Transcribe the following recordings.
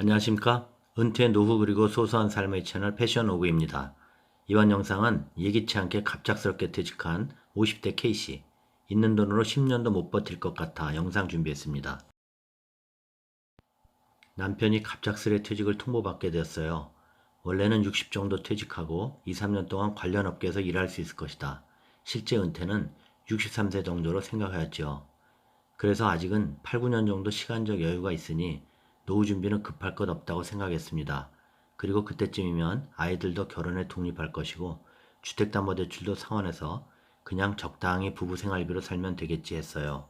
안녕하십니까? 은퇴 노후 그리고 소소한 삶의 채널 패션 오구입니다. 이번 영상은 예기치 않게 갑작스럽게 퇴직한 50대 K씨, 있는 돈으로 10년도 못 버틸 것 같아 영상 준비했습니다. 남편이 갑작스레 퇴직을 통보받게 되었어요. 원래는 60 정도 퇴직하고 2, 3년 동안 관련 업계에서 일할 수 있을 것이다. 실제 은퇴는 63세 정도로 생각하였지요. 그래서 아직은 8, 9년 정도 시간적 여유가 있으니 노후 준비는 급할 것 없다고 생각했습니다. 그리고 그때쯤이면 아이들도 결혼에 독립할 것이고 주택담보대출도 상환해서 그냥 적당히 부부 생활비로 살면 되겠지 했어요.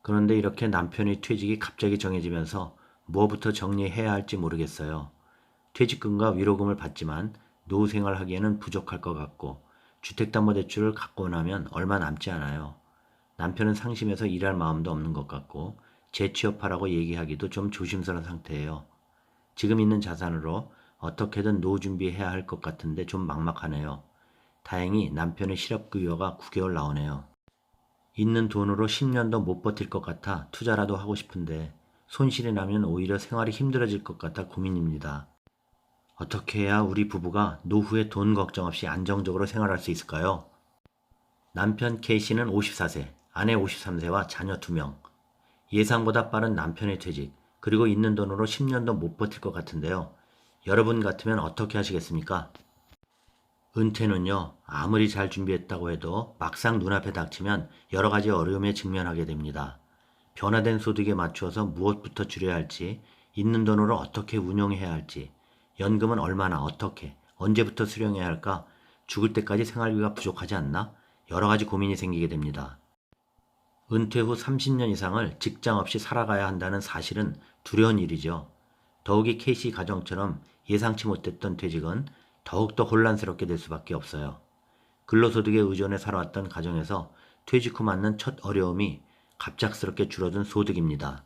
그런데 이렇게 남편의 퇴직이 갑자기 정해지면서 무엇부터 정리해야 할지 모르겠어요. 퇴직금과 위로금을 받지만 노후 생활하기에는 부족할 것 같고 주택담보대출을 갚고 나면 얼마 남지 않아요. 남편은 상심해서 일할 마음도 없는 것 같고 재취업하라고 얘기하기도 좀 조심스러운 상태예요. 지금 있는 자산으로 어떻게든 노후 준비해야 할 것 같은데 좀 막막하네요. 다행히 남편의 실업급여가 9개월 나오네요. 있는 돈으로 10년도 못 버틸 것 같아 투자라도 하고 싶은데 손실이 나면 오히려 생활이 힘들어질 것 같아 고민입니다. 어떻게 해야 우리 부부가 노후에 돈 걱정 없이 안정적으로 생활할 수 있을까요? 남편 K씨는 54세, 아내 53세와 자녀 2명. 예상보다 빠른 남편의 퇴직, 그리고 있는 돈으로 10년도 못 버틸 것 같은데요. 여러분 같으면 어떻게 하시겠습니까? 은퇴는요, 아무리 잘 준비했다고 해도 막상 눈앞에 닥치면 여러 가지 어려움에 직면하게 됩니다. 변화된 소득에 맞추어서 무엇부터 줄여야 할지, 있는 돈으로 어떻게 운용해야 할지, 연금은 얼마나 어떻게, 언제부터 수령해야 할까, 죽을 때까지 생활비가 부족하지 않나? 여러 가지 고민이 생기게 됩니다. 은퇴 후 30년 이상을 직장 없이 살아가야 한다는 사실은 두려운 일이죠. 더욱이 K씨 가정처럼 예상치 못했던 퇴직은 더욱더 혼란스럽게 될 수밖에 없어요. 근로소득에 의존해 살아왔던 가정에서 퇴직 후 맞는 첫 어려움이 갑작스럽게 줄어든 소득입니다.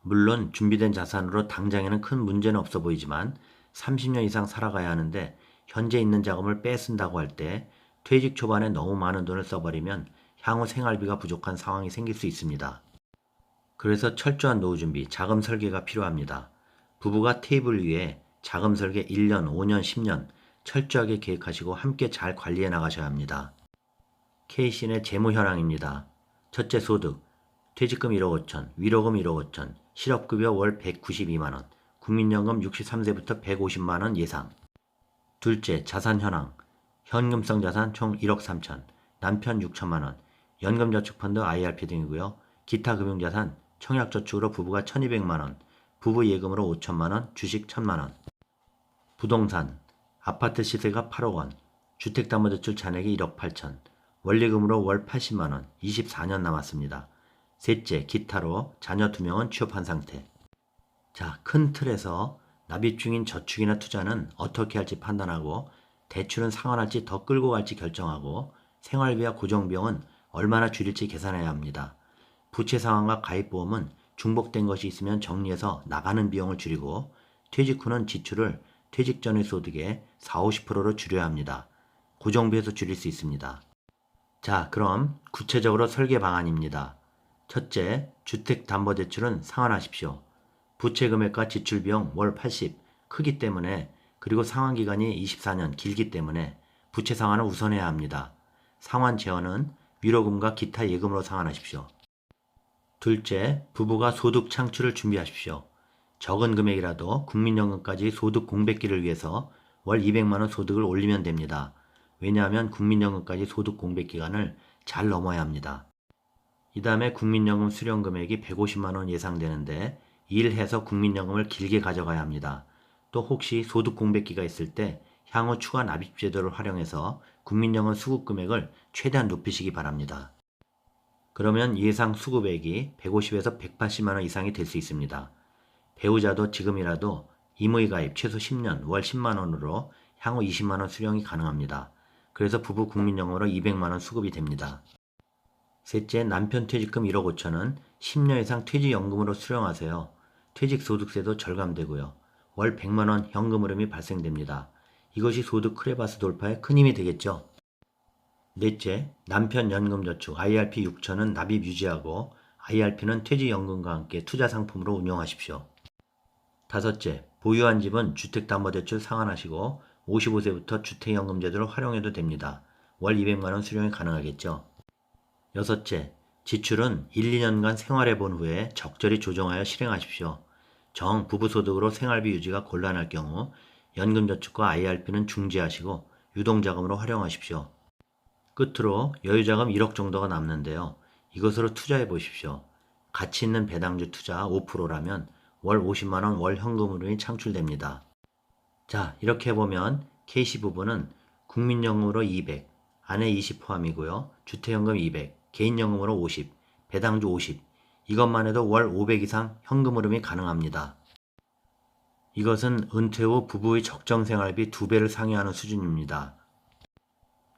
물론 준비된 자산으로 당장에는 큰 문제는 없어 보이지만 30년 이상 살아가야 하는데 현재 있는 자금을 빼쓴다고 할 때 퇴직 초반에 너무 많은 돈을 써버리면 향후 생활비가 부족한 상황이 생길 수 있습니다. 그래서 철저한 노후 준비, 자금 설계가 필요합니다. 부부가 테이블 위에 자금 설계 1년, 5년, 10년 철저하게 계획하시고 함께 잘 관리해 나가셔야 합니다. K씨의 재무 현황입니다. 첫째 소득, 퇴직금 1억 5천, 위로금 1억 5천, 실업급여 월 192만원, 국민연금 63세부터 150만원 예상. 둘째, 자산 현황, 현금성 자산 총 1억 3천, 남편 6천만원, 연금저축펀드 IRP 등이고요. 기타 금융자산, 청약저축으로 부부가 1200만원, 부부 예금으로 5천만원, 주식 1000만원. 부동산, 아파트 시세가 8억 원, 주택담보대출 잔액이 1억 8천, 원리금으로 월 80만원, 24년 남았습니다. 셋째, 기타로 자녀 2명은 취업한 상태. 자, 큰 틀에서 납입 중인 저축이나 투자는 어떻게 할지 판단하고 대출은 상환할지 더 끌고 갈지 결정하고 생활비와 고정비용은 얼마나 줄일지 계산해야 합니다. 부채 상환과 가입보험은 중복된 것이 있으면 정리해서 나가는 비용을 줄이고 퇴직 후는 지출을 퇴직 전의 소득의 4, 50%로 줄여야 합니다. 고정비에서 줄일 수 있습니다. 자, 그럼 구체적으로 설계 방안입니다. 첫째, 주택담보대출은 상환하십시오. 부채 금액과 지출 비용 월 80, 크기 때문에 그리고 상환기간이 24년 길기 때문에 부채 상환을 우선해야 합니다. 상환 제한은 위로금과 기타 예금으로 상환하십시오. 둘째, 부부가 소득 창출을 준비하십시오. 적은 금액이라도 국민연금까지 소득 공백기를 위해서 월 200만원 소득을 올리면 됩니다. 왜냐하면 국민연금까지 소득 공백기간을 잘 넘어야 합니다. 이 다음에 국민연금 수령 금액이 150만원 예상되는데 일해서 국민연금을 길게 가져가야 합니다. 또 혹시 소득 공백기가 있을 때 향후 추가 납입 제도를 활용해서 국민연금 수급 금액을 최대한 높이시기 바랍니다. 그러면 예상 수급액이 150에서 180만원 이상이 될 수 있습니다. 배우자도 지금이라도 임의가입 최소 10년 월 10만원으로 향후 20만원 수령이 가능합니다. 그래서 부부 국민연금으로 200만원 수급이 됩니다. 셋째, 남편 퇴직금 1억 5천은 10년 이상 퇴직연금으로 수령하세요. 퇴직소득세도 절감되고요. 월 100만원 현금 흐름이 발생됩니다. 이것이 소득 크레바스 돌파에 큰 힘이 되겠죠. 넷째, 남편 연금저축 IRP 6천은 납입 유지하고 IRP는 퇴직연금과 함께 투자상품으로 운용하십시오. 다섯째, 보유한 집은 주택담보대출 상환하시고 55세부터 주택연금제도를 활용해도 됩니다. 월 200만원 수령이 가능하겠죠. 여섯째, 지출은 1, 2년간 생활해본 후에 적절히 조정하여 실행하십시오. 정 부부소득으로 생활비 유지가 곤란할 경우 연금저축과 IRP는 중지하시고 유동자금으로 활용하십시오. 끝으로 여유자금 1억 정도가 남는데요. 이것으로 투자해 보십시오. 가치 있는 배당주 투자 5%라면 월 50만원 월 현금흐름이 창출됩니다. 자, 이렇게 해보면 K씨 부부는 국민연금으로 200, 아내 20 포함이고요. 주택연금 200, 개인연금으로 50, 배당주 50, 이것만 해도 월 500 이상 현금 흐름이 가능합니다. 이것은 은퇴 후 부부의 적정 생활비 2배를 상회하는 수준입니다.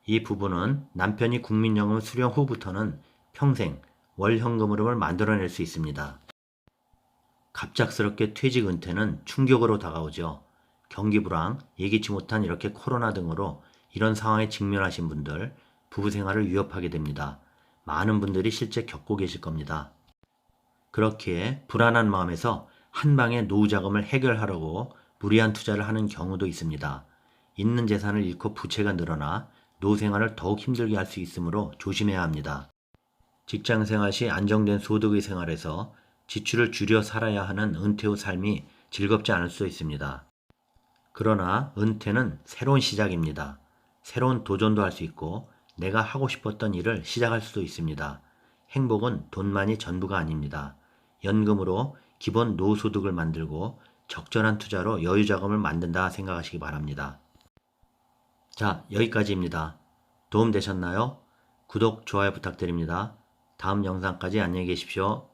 이 부부는 남편이 국민연금 수령 후부터는 평생 월 현금 흐름을 만들어낼 수 있습니다. 갑작스럽게 퇴직 은퇴는 충격으로 다가오죠. 경기 불황, 예기치 못한 이렇게 코로나 등으로 이런 상황에 직면하신 분들, 부부 생활을 위협하게 됩니다. 많은 분들이 실제 겪고 계실 겁니다. 그렇기에 불안한 마음에서 한 방에 노후 자금을 해결하려고 무리한 투자를 하는 경우도 있습니다. 있는 재산을 잃고 부채가 늘어나 노후 생활을 더욱 힘들게 할 수 있으므로 조심해야 합니다. 직장 생활 시 안정된 소득의 생활에서 지출을 줄여 살아야 하는 은퇴 후 삶이 즐겁지 않을 수 있습니다. 그러나 은퇴는 새로운 시작입니다. 새로운 도전도 할 수 있고 내가 하고 싶었던 일을 시작할 수도 있습니다. 행복은 돈만이 전부가 아닙니다. 연금으로 기본 노후소득을 만들고 적절한 투자로 여유자금을 만든다 생각하시기 바랍니다. 자, 여기까지입니다. 도움 되셨나요? 구독, 좋아요 부탁드립니다. 다음 영상까지 안녕히 계십시오.